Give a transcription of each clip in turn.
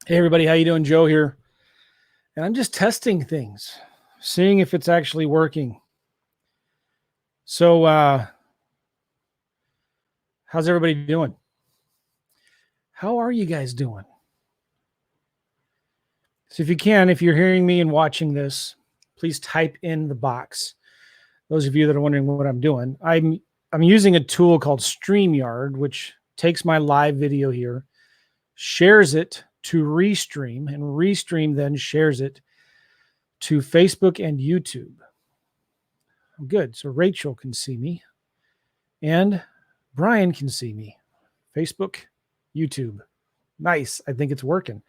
Hey everybody, how you doing? Joe here. And I'm just testing things, seeing if it's actually working. So how's everybody doing? How are you guys doing? So if you're hearing me and watching this, please type in the box. Those of you that are wondering what I'm doing, I'm using a tool called StreamYard, which takes my live video here, shares it to Restream, and Restream then shares it to Facebook and YouTube. Good. So Rachel can see me and Brian can see me. Facebook, YouTube. Nice. I think it's working.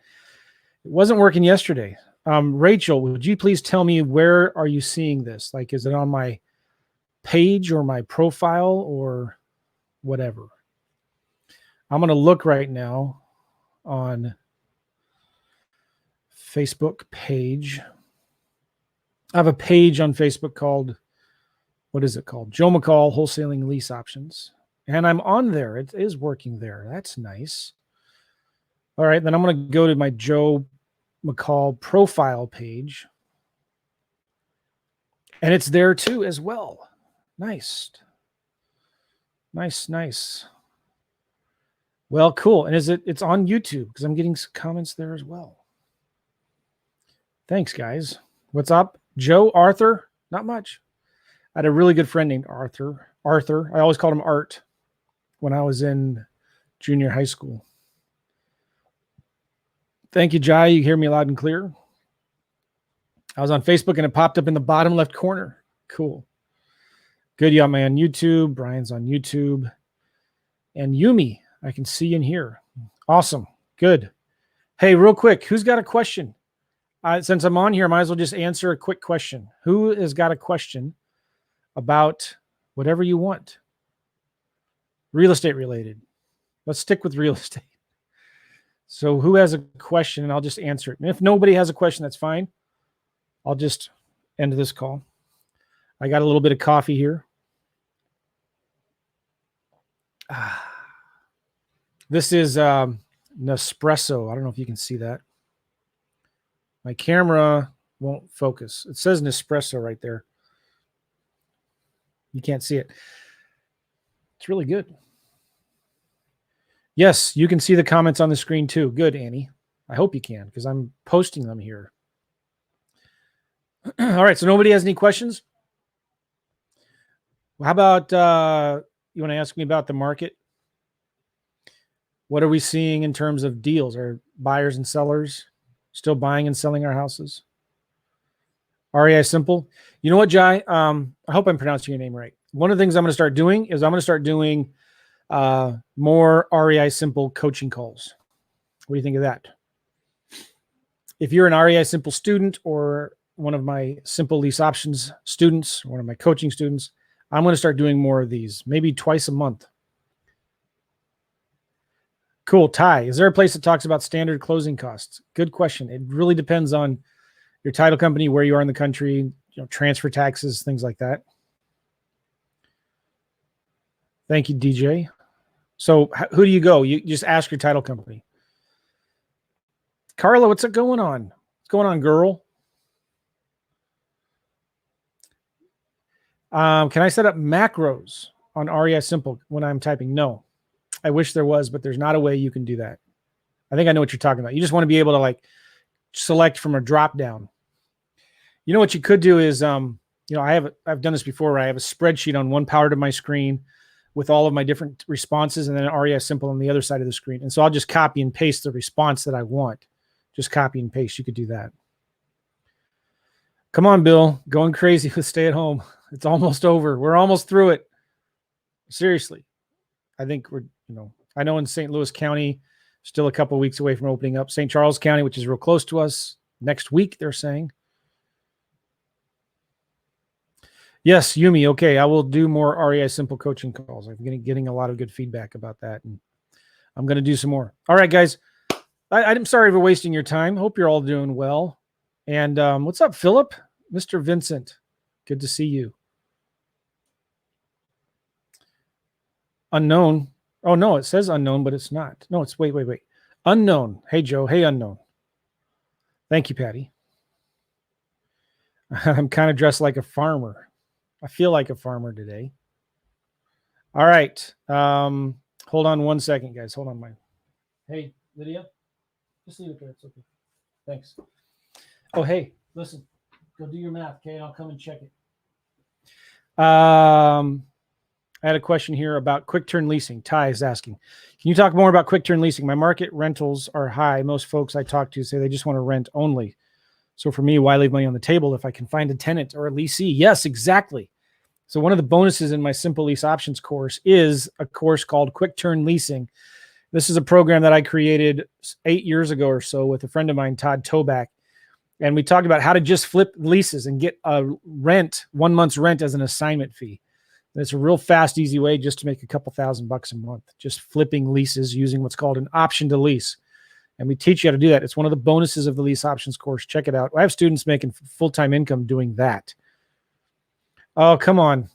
It wasn't working yesterday. Rachel, would you please tell me where are you seeing this? Like, is it on my page or my profile or whatever? I'm going to look right now on Facebook page. I have a page on Facebook called, what is it called? Joe McCall Wholesaling Lease Options. And I'm on there. It is working there. That's nice. All right, then I'm going to go to my Joe McCall profile page. And it's there too as well. Nice. Nice. Well, cool. And it's on YouTube because I'm getting some comments there as well. Thanks, guys. What's up? Joe, Arthur? Not much. I had a really good friend named Arthur. I always called him Art when I was in junior high school. Thank you, Jai. You hear me loud and clear. I was on Facebook and it popped up in the bottom left corner. Cool. Good. You got me on YouTube. Brian's on YouTube. And Yumi, I can see and hear. Awesome. Good. Hey, real quick, who's got a question? Since I'm on here, I might as well just answer a quick question. Who has got a question about whatever you want? Real estate related. Let's stick with real estate. So who has a question, and I'll just answer it. And if nobody has a question, that's fine. I'll just end this call. I got a little bit of coffee here. This is Nespresso. I don't know if you can see that. My camera won't focus. It says Nespresso right there. You can't see it. It's really good. Yes, you can see the comments on the screen too. Good, Annie. I hope you can because I'm posting them here. All right, so nobody has any questions? How about you want to ask me about the market? What are we seeing in terms of deals? Are buyers and sellers still buying and selling our houses? REI Simple. You know what, Jai? I hope I'm pronouncing your name right. One of the things I'm going to start doing is I'm going to start doing more REI Simple coaching calls. What do you think of that? If you're an REI Simple student or one of my Simple Lease Options students, one of my coaching students, I'm going to start doing more of these, maybe twice a month. Cool. Ty, is there a place that talks about standard closing costs? Good question. It really depends on your title company, where you are in the country, transfer taxes, things like that. Thank you, DJ. So who do you go? You just ask your title company. Carla, what's going on? What's going on, girl? Can I set up macros on REI Simple when I'm typing? No. I wish there was, but there's not a way you can do that. I think I know what you're talking about. You just want to be able to like select from a drop down. You know what you could do is, I've done this before where I have a spreadsheet on one part of my screen with all of my different responses and then an REI Simple on the other side of the screen. And so I'll just copy and paste the response that I want. Just copy and paste. You could do that. Come on, Bill. Going crazy with stay at home. It's almost over. We're almost through it. Seriously. I think I know in St. Louis County, still a couple of weeks away from opening up. St. Charles County, which is real close to us, next week, they're saying. Yes, Yumi. Okay, I will do more REI Simple coaching calls. I'm getting a lot of good feedback about that, and I'm going to do some more. All right, guys. I'm sorry for wasting your time. Hope you're all doing well. And what's up, Phillip? Mr. Vincent, good to see you. Unknown. Oh, no, it says unknown, but it's not. No, it's wait. Unknown. Hey, Joe. Hey, unknown. Thank you, Patty. I'm kind of dressed like a farmer. I feel like a farmer today. All right. Hold on one second, guys. Hold on, Hey, Lydia, just leave it there. It's okay. Thanks. Oh, hey, listen, go do your math, okay? And I'll come and check it. I had a question here about quick turn leasing. Ty is asking, can you talk more about quick turn leasing? My market rentals are high. Most folks I talk to say they just want to rent only. So for me, why leave money on the table if I can find a tenant or a leasee? Yes, exactly. So one of the bonuses in my Simple Lease Options course is a course called Quick Turn Leasing. This is a program that I created 8 years ago or so with a friend of mine, Todd Toback. And we talked about how to just flip leases and get a rent, 1 month's rent as an assignment fee. And it's a real fast, easy way just to make a couple $1,000 a month, just flipping leases using what's called an option to lease. And we teach you how to do that. It's one of the bonuses of the Lease Options course. Check it out. I have students making full-time income doing that. Oh, come on.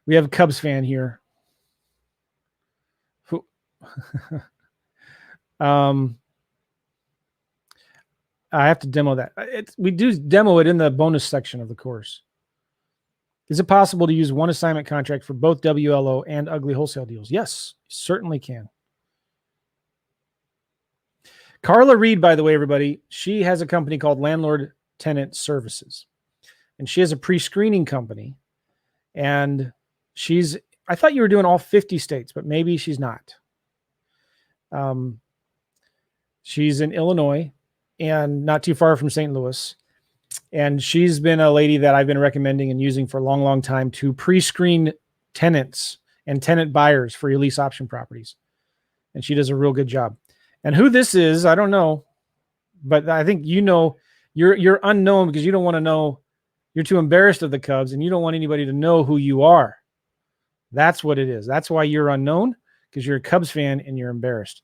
We have a Cubs fan here. I have to demo that. We do demo it in the bonus section of the course. Is it possible to use one assignment contract for both WLO and ugly wholesale deals? Yes, certainly can. Carla Reid, by the way, everybody, she has a company called Landlord Tenant Services. And she has a pre-screening company. And I thought you were doing all 50 states, but maybe she's not. She's in Illinois and not too far from St. Louis. And she's been a lady that I've been recommending and using for a long, long time to pre-screen tenants and tenant buyers for your lease option properties. And she does a real good job. And who this is, I don't know, but I think you know you're unknown because you don't want to know. You're too embarrassed of the Cubs and you don't want anybody to know who you are. That's what it is. That's why you're unknown, because you're a Cubs fan and you're embarrassed.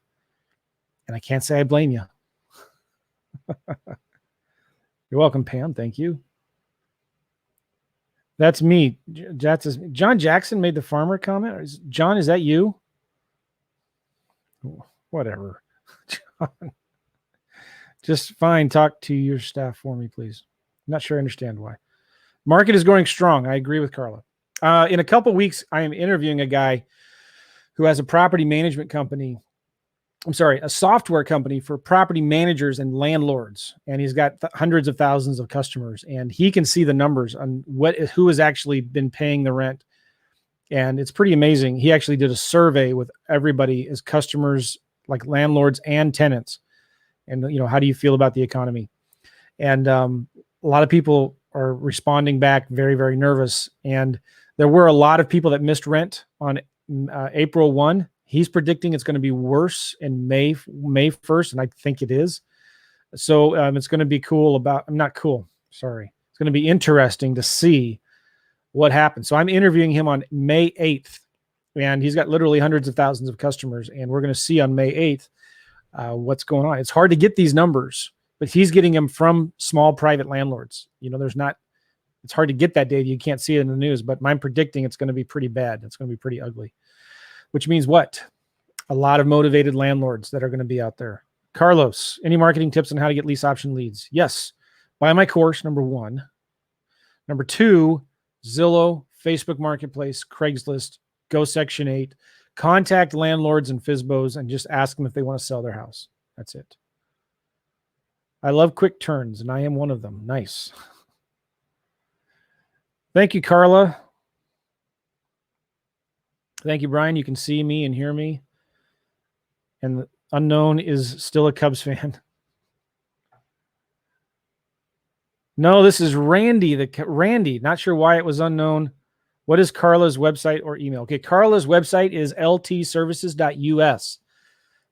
And I can't say I blame you. You're welcome, Pam. Thank you. That's me. John Jackson made the farmer comment. John, is that you? Whatever. John. Just fine. Talk to your staff for me, please. I'm not sure I understand why. Market is growing strong. I agree with Carla. In a couple weeks, I am interviewing a guy who has a property management company. I'm sorry, a software company for property managers and landlords. And he's got hundreds of thousands of customers, and he can see the numbers on who has actually been paying the rent. And it's pretty amazing. He actually did a survey with everybody as customers, like landlords and tenants. And, how do you feel about the economy? And a lot of people are responding back very, very nervous. And there were a lot of people that missed rent on April 1. He's predicting it's going to be worse in May 1st, and I think it is. So it's going to be It's going to be interesting to see what happens. So I'm interviewing him on May 8th, and he's got literally hundreds of thousands of customers, and we're going to see on May 8th what's going on. It's hard to get these numbers, but he's getting them from small private landlords. It's hard to get that data. You can't see it in the news, but I'm predicting it's going to be pretty bad. It's going to be pretty ugly. Which means what? A lot of motivated landlords that are going to be out there. Carlos, any marketing tips on how to get lease option leads? Yes. Buy my course, number 1. Number 2, Zillow, Facebook Marketplace, Craigslist, go Section 8. Contact landlords and FSBOs and just ask them if they want to sell their house. That's it. I love quick turns, and I am one of them. Nice. Thank you, Carla. Thank you, Brian. You can see me and hear me. And the unknown is still a Cubs fan. No, this is Randy. Randy, not sure why it was unknown. What is Carla's website or email? Okay, Carla's website is ltservices.us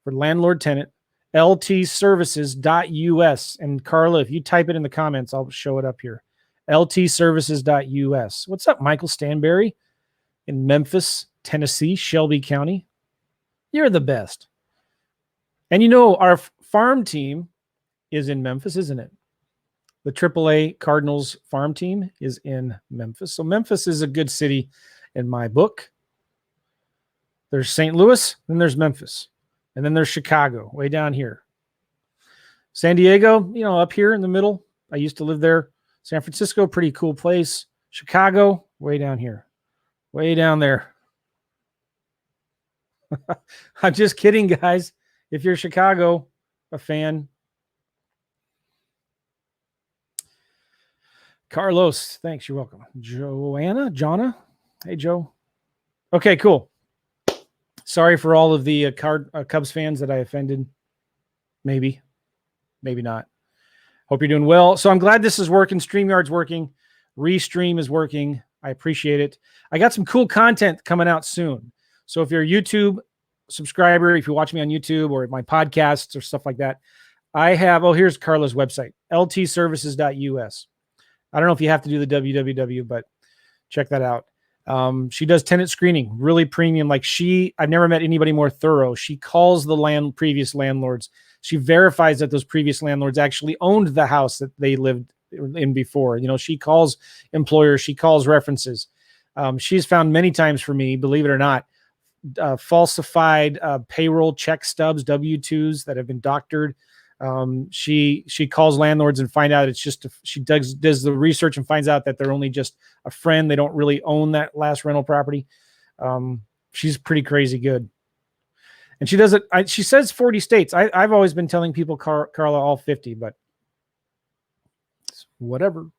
for landlord tenant, ltservices.us. And Carla, if you type it in the comments, I'll show it up here. ltservices.us. What's up, Michael Stansbury in Memphis, Tennessee, Shelby County? You're the best. And our farm team is in Memphis, isn't it? The AAA Cardinals farm team is in Memphis. So Memphis is a good city in my book. There's St. Louis, then there's Memphis. And then there's Chicago, way down here. San Diego, up here in the middle. I used to live there. San Francisco, pretty cool place. Chicago, way down here. Way down there. I'm just kidding, guys. If you're Chicago, a fan. Carlos, thanks. You're welcome. Jonna. Hey, Joe. Okay, cool. Sorry for all of the Cubs fans that I offended. Maybe not. Hope you're doing well. So I'm glad this is working. StreamYard's working. Restream is working. I appreciate it. I got some cool content coming out soon. So if you're a YouTube subscriber, if you watch me on YouTube or my podcasts or stuff like that, I have, here's Carla's website, ltservices.us. I don't know if you have to do the www, but check that out. She does tenant screening, really premium. I've never met anybody more thorough. She calls the previous landlords. She verifies that those previous landlords actually owned the house that they lived in before. She calls employers, she calls references. She's found many times for me, believe it or not, falsified payroll check stubs, W-2s that have been doctored. She calls landlords and find out it's just she does the research and finds out that they're only just a friend. They don't really own that last rental property. She's pretty crazy good, and she does it. She says 40 states. I've always been telling people Carla all 50, but it's whatever.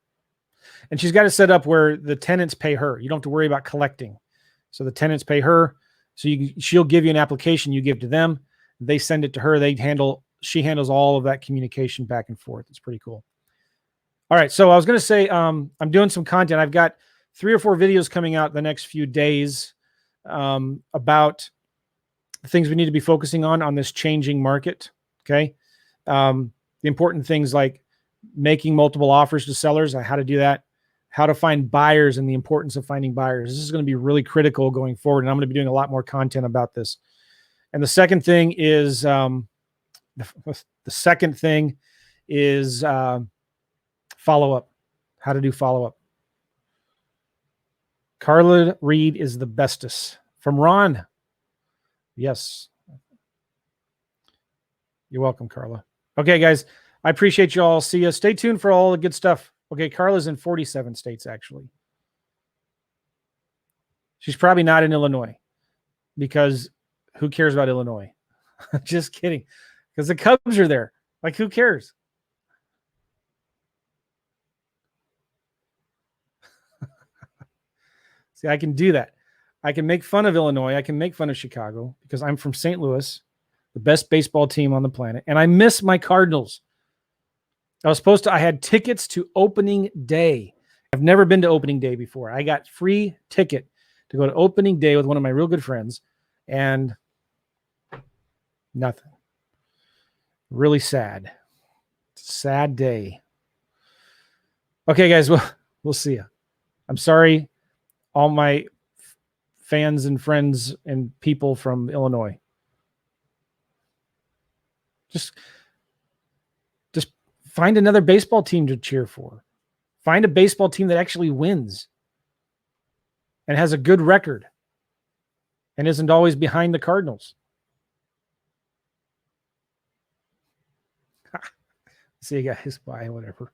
And she's got it set up where the tenants pay her. You don't have to worry about collecting. So the tenants pay her. So she'll give you an application. You give to them. They send it to her. She handles all of that communication back and forth. It's pretty cool. All right. So I was going to say, I'm doing some content. I've got 3 or 4 videos coming out the next few days about the things we need to be focusing on this changing market. Okay. The important things like making multiple offers to sellers, how to do that, how to find buyers and the importance of finding buyers. This is going to be really critical going forward. And I'm going to be doing a lot more content about this. And the second thing is, follow-up, how to do follow-up. Carla Reid is the bestest. From Ron. Yes. You're welcome, Carla. Okay, guys. I appreciate you all. See you. Stay tuned for all the good stuff. Okay, Carla's in 47 states, actually. She's probably not in Illinois because who cares about Illinois? Just kidding. Because the Cubs are there. Who cares? See, I can do that. I can make fun of Illinois. I can make fun of Chicago because I'm from St. Louis, the best baseball team on the planet. And I miss my Cardinals. I had tickets to opening day. I've never been to opening day before. I got free ticket to go to opening day with one of my real good friends and nothing. Really sad. Sad day. Okay, guys, we'll see you. I'm sorry, all my fans and friends and people from Illinois. Just find another baseball team to cheer for. Find a baseball team that actually wins and has a good record and isn't always behind the Cardinals. See you guys. Bye. Whatever.